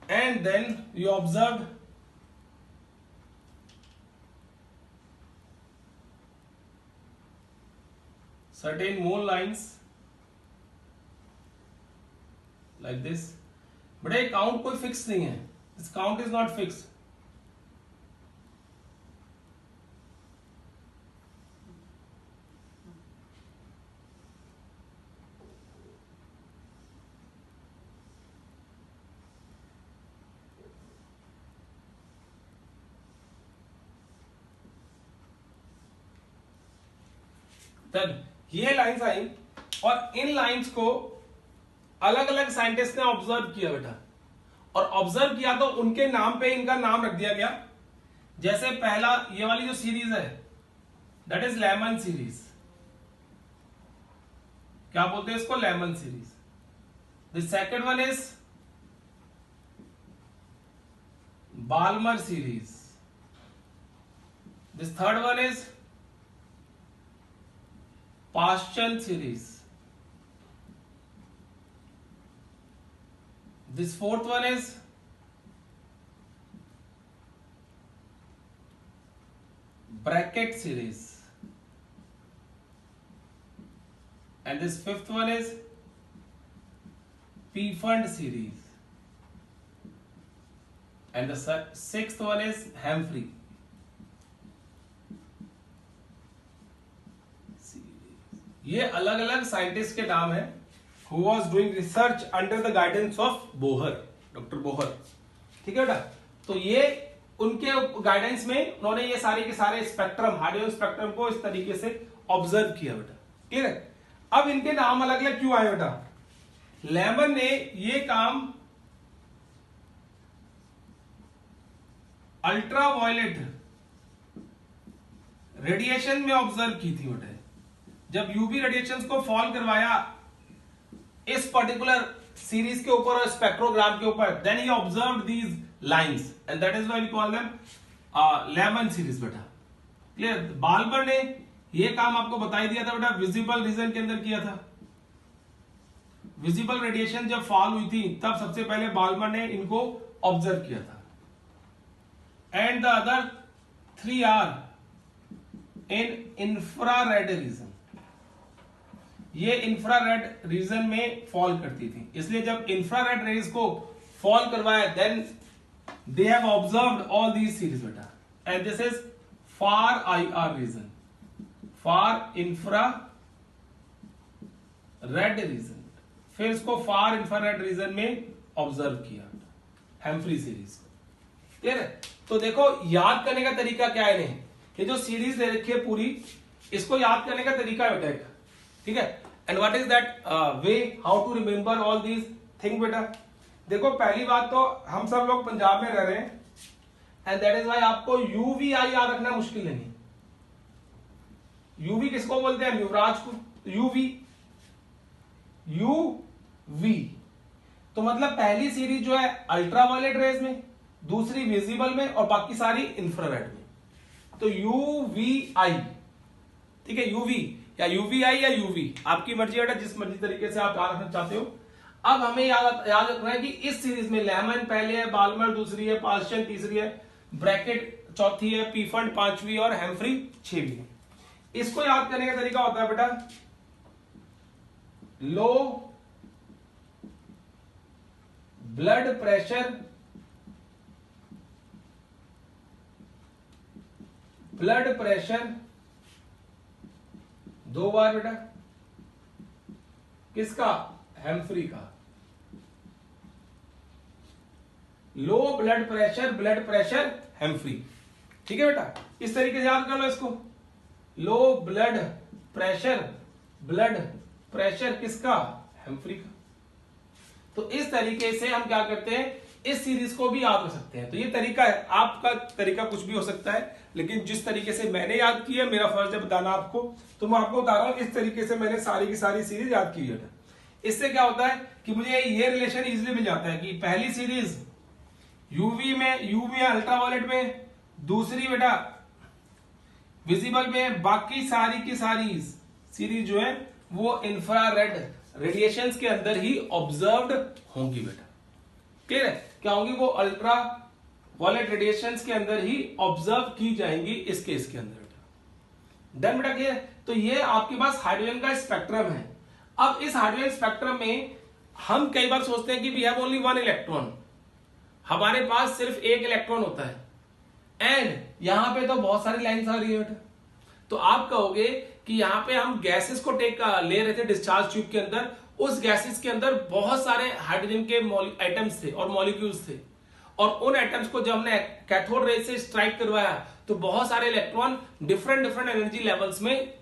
and then you observe certain more lines like this, but ये काउंट कोई फिक्स नहीं है, this count is not fixed। ये लाइंस आई और इन लाइंस को अलग अलग साइंटिस्ट ने ऑब्जर्व किया बेटा, और ऑब्जर्व किया तो उनके नाम पे इनका नाम रख दिया गया। जैसे पहला ये वाली जो सीरीज है दैट इज लेमन सीरीज, क्या बोलते हैं इसको, Lyman series. The second one is Balmer series, This third one is Paschen series. This fourth one is Bracket series. And this fifth one is P-Fund series. And the sixth one is Humphrey. ये अलग अलग scientist के नाम है who was doing research under the guidance of Bohr, doctor Bohr. ठीक है बेटा, तो ये उनके गाइडेंस में उन्होंने ये सारे के सारे स्पेक्ट्रम, हाइड्रोजन स्पेक्ट्रम को इस तरीके से ऑब्जर्व किया बेटा। क्लियर है? अब इनके नाम अलग अलग क्यों आए बेटा? लेमन ने ये काम अल्ट्रावायलेट रेडिएशन में ऑब्जर्व की थी बेटा। जब यूवी रेडिएशंस को फॉल करवाया इस पर्टिकुलर सीरीज के ऊपर और स्पेक्ट्रोग्राम के ऊपर, then he observed these lines and that is why we call them Lyman series बेटा। क्लियर? बाल्मर ने ये काम आपको बता ही दिया था बेटा, विजिबल रीजन के अंदर किया था। विजिबल रेडिएशन जब फॉल हुई थी तब सबसे पहले बाल्मर ने इनको ऑब्जर्व किया था। And the other 3 are in infrared region. ये इंफ्रारेड रीजन में फॉल करती थी, इसलिए जब इंफ्रारेड रेज को फॉल करवाया then they have observed all these series बेटा। And this is far IR region, far infra red region. फिर इसको फार इंफ्रारेड रीजन में ऑब्जर्व किया हैम्फ्री सीरीज को। क्लियर है? तो देखो याद करने का तरीका क्या है, ये जो सीरीज दे रखी है पूरी, इसको याद करने का तरीका है बेटा एक। ठीक है? And what is that way how to remember all these thing बेटा? देखो पहली बात तो हम सब लोग पंजाब में रह रहे हैं एंड दैट इज व्हाई आपको यूवीआई याद रखना मुश्किल नहीं। यूवी किसको बोलते हैं? युवराज को। यूवी, यूवी तो मतलब पहली सीरीज जो है अल्ट्रावायलेट रेज में, दूसरी विजिबल में और बाकी सारी इंफ्रारेड में। तो यूवीआई, ठीक है, यूवी या यूवीआई या यूवी, आपकी मर्जी बेटा, जिस मर्जी तरीके से आप याद रखना चाहते हो। अब हमें याद रखना है कि इस सीरीज में लेमन पहले है, बाल्मर दूसरी है, पास्चन तीसरी है, ब्रैकेट चौथी है, पीफंड पांचवी और हैम्फ्री छठवीं है। इसको याद करने का तरीका होता है बेटा, low blood pressure, blood pressure 2 बार बेटा, किसका? हैम्फ्री का। Low blood pressure Humphrey. ठीक है बेटा, इस तरीके से याद कर लो इसको। लो ब्लड प्रेशर किसका? हैम्फ्री का। तो इस तरीके से हम क्या करते हैं, इस सीरीज को भी याद कर सकते हैं। तो ये तरीका है, आपका तरीका कुछ भी हो सकता है, लेकिन जिस तरीके से मैंने याद किया, मेरा फर्ज है बताना आपको, तो मैं आपको बता रहा हूं इस तरीके से मैंने सारी की सारी सीरीज याद की है। इससे क्या होता है कि मुझे ये रिलेशन इजीली मिल जाता है कि पहली सीरीज यूवी अल्ट्रावायलेट में, दूसरी बेटा विजिबल में, बाकी सारी की सारी सीरीज जो है वो इंफ्रारेड रेडिएशंस के अंदर ही ऑब्जर्व्ड होंगी बेटा। क्लियर है? क्या होंगी? वो अल्ट्रा वायलेट रेडिएशंस के अंदर ही ऑब्जर्व की जाएंगी इस केस के अंदर बेटा। डन बेटा? क्लियर? तो ये आपके पास हाइड्रोजन का स्पेक्ट्रम है। अब इस हाइड्रोजन स्पेक्ट्रम में हम कई बार सोचते हैं कि वी हैव ओनली 1 इलेक्ट्रॉन, हमारे पास सिर्फ 1 इलेक्ट्रॉन होता है, एंड यहां पे तो बहुत सारी लाइन्स आ रही है बेटा। तो आप कहोगे कि यहां पे हम गैसेस को ले रहे थे डिस्चार्ज ट्यूब के अंदर, उस गैसेस के अंदर बहुत सारे हाइड्रोजन के एटम्स थे और मॉलिक्यूल्स थे, और उन एटम्स को जब हमने कैथोड रे से स्ट्राइक करवाया तो बहुत सारे इलेक्ट्रॉन डिफरेंट एनर्जी लेवल्स में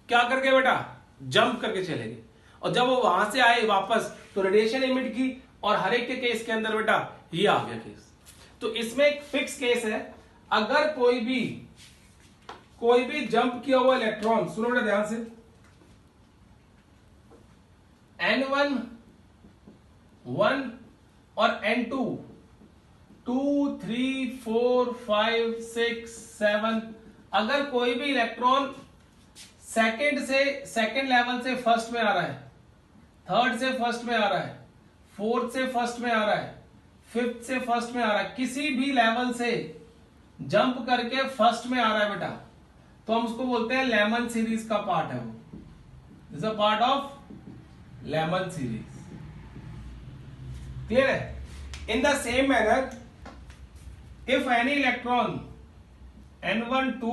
क्या करके बेटा जंप करके चले गए, और जब वो वहां से आए वापस तो रेडिएशन इमिट की, और हर एक के केस के अंदर बेटा ये आ गया केस। तो इसमें एक फिक्स केस है, अगर कोई भी जंप किया हुआ इलेक्ट्रॉन, सुनो बेटा ध्यान से, N1 1 और N2 2 3 4 5 6 7, अगर कोई भी इलेक्ट्रॉन सेकंड लेवल से फर्स्ट में आ रहा है, थर्ड से फर्स्ट में आ रहा है, फोर्थ से फर्स्ट में आ रहा है, फिफ्थ से फर्स्ट में आ रहा है, किसी भी लेवल से जंप करके फर्स्ट में आ रहा है बेटा, तो हम उसको बोलते हैं लेमन सीरीज का पार्ट है वो, is a part of Lyman series. Clear है? In the same manner if any electron n1 2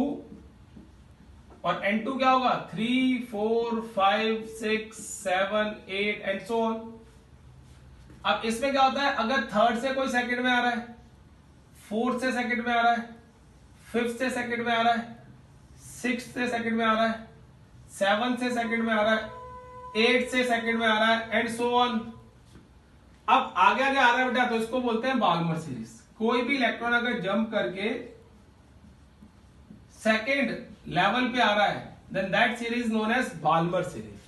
और n2 क्या होगा 3 4 5 6 7 8 एंड सो ऑन। अब इसमें क्या होता है, अगर थर्ड से कोई सेकंड में आ रहा है, फोर्थ से सेकंड में आ रहा है, फिफ्थ से सेकंड में आ रहा है, सिक्स्थ से सेकंड में आ रहा है, सेवन से सेकंड में आ रहा है, एट से सेकंड में आ रहा है एंड सो ऑन। अब आगे आगे आ रहा है बेटा, तो इसको बोलते हैं बाल्मर सीरीज। कोई भी इलेक्ट्रॉन अगर जंप करके सेकंड लेवल पे आ रहा है, then that series known as Balmer series,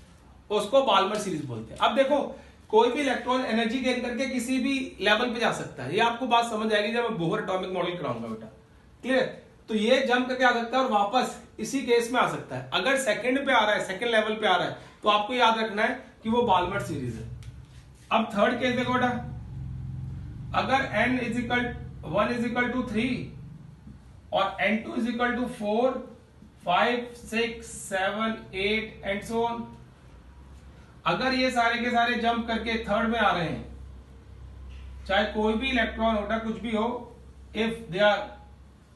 उसको बाल्मर सीरीज बोलते हैं। अब देखो, कोई भी इलेक्ट्रॉन एनर्जी गेन करके किसी भी लेवल पे जा सकता है, ये आपको बात समझ आएगी जब मैं बोहर एटॉमिक मॉडल कराऊंगा बेटा। क्लियर? तो ये जंप करके आ सकता है और वापस इसी केस में आ सकता है। अगर सेकंड पे आ रहा है, सेकंड लेवल पे आ रहा है, तो आपको याद रखना है कि वो बाल्मर सीरीज है। अब थर्ड केस देखो बेटा, अगर n is equal 1 is equal to 3 और n2 is equal to 4 5 6 7 8 and so on, अगर ये सारे के सारे जंप करके थर्ड में आ रहे हैं, चाहे कोई भी इलेक्ट्रॉन होता कुछ भी हो, if they are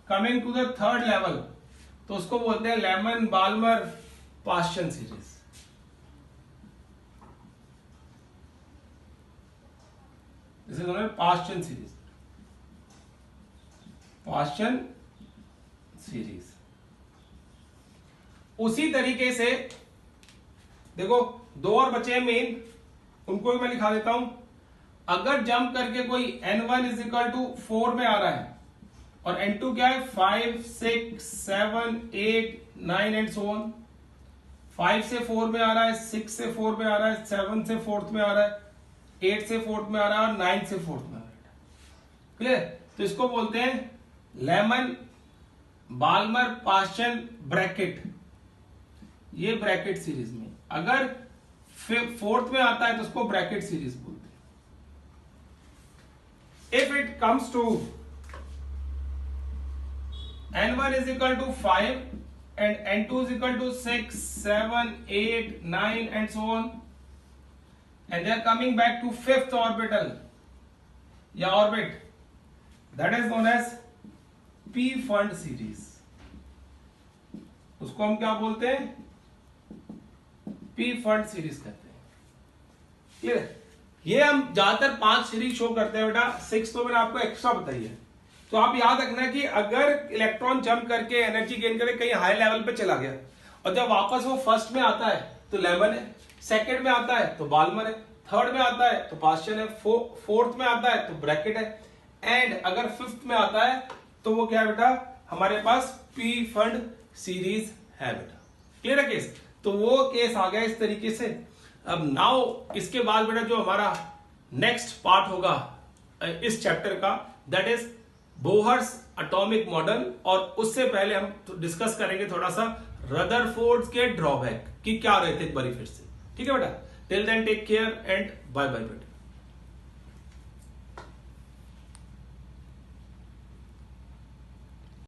coming to the third level, तो उसको बोलते हैं Lyman Balmer Paschen series. This is known Paschen series, Paschen series. उसी तरीके से देखो, दो और बचे हैं मेन, उनको भी मैं लिखा देता हूं। अगर जंप करके कोई n1 इज इक्वल टू 4 में आ रहा है और n2 क्या है 5 6 7 8 9 एंड सो ऑन, 5 से 4 में आ रहा है, 6 से 4 में आ रहा है, 7 से 4th में आ रहा है, 8 से 4th में आ रहा है और 9 से 4th में आ रहा है। क्लियर? तो इसको बोलते हैं लेमन बाल्मर पास्चन ब्रैकेट। ये ब्रैकेट सीरीज में अगर फोर्थ में आता है तो उसको ब्रैकेट सीरीज बोलते हैं। If it comes to n1 is equal to 5 and n2 is equal to 6 7 8 9 and so on, and they are coming back to fifth orbital या orbit, that is known as p fund series। उसको हम क्या बोलते हैं? p fund series कहते हैं। Clear? ये हम ज्यादातर 5 सीरीज शो करते हैं बेटा, 6 तो मैंने आपको एक्स्ट्रा बताई है। तो आप याद रखना कि अगर इलेक्ट्रॉन जंप करके एनर्जी गेन करके कहीं हाई लेवल पे चला गया और जब वापस वो फर्स्ट में आता है तो लेमन है, सेकंड में आता है तो बाल्मर है, थर्ड में आता है तो पास्चन है, फोर्थ में आता है तो ब्रैकेट है, एंड अगर फिफ्थ में आता है तो वो क्या है बेटा, हमारे पास पी फंड सीरीज है बेटा। क्लियर है केस? तो वो केस आ गया इस तरीके से। अब नाउ इसके बाद बेटा जो हमारा नेक्स्ट पार्ट होगा इस चैप्टर का, that is Bohr's atomic model, और उससे पहले हम डिस्कस करेंगे थोड़ा सा रदरफोर्ड के ड्रॉबैक कि क्या रहे थे एक बारी फिर से। ठीक है बेटा? Till then take care and bye bye बेटा।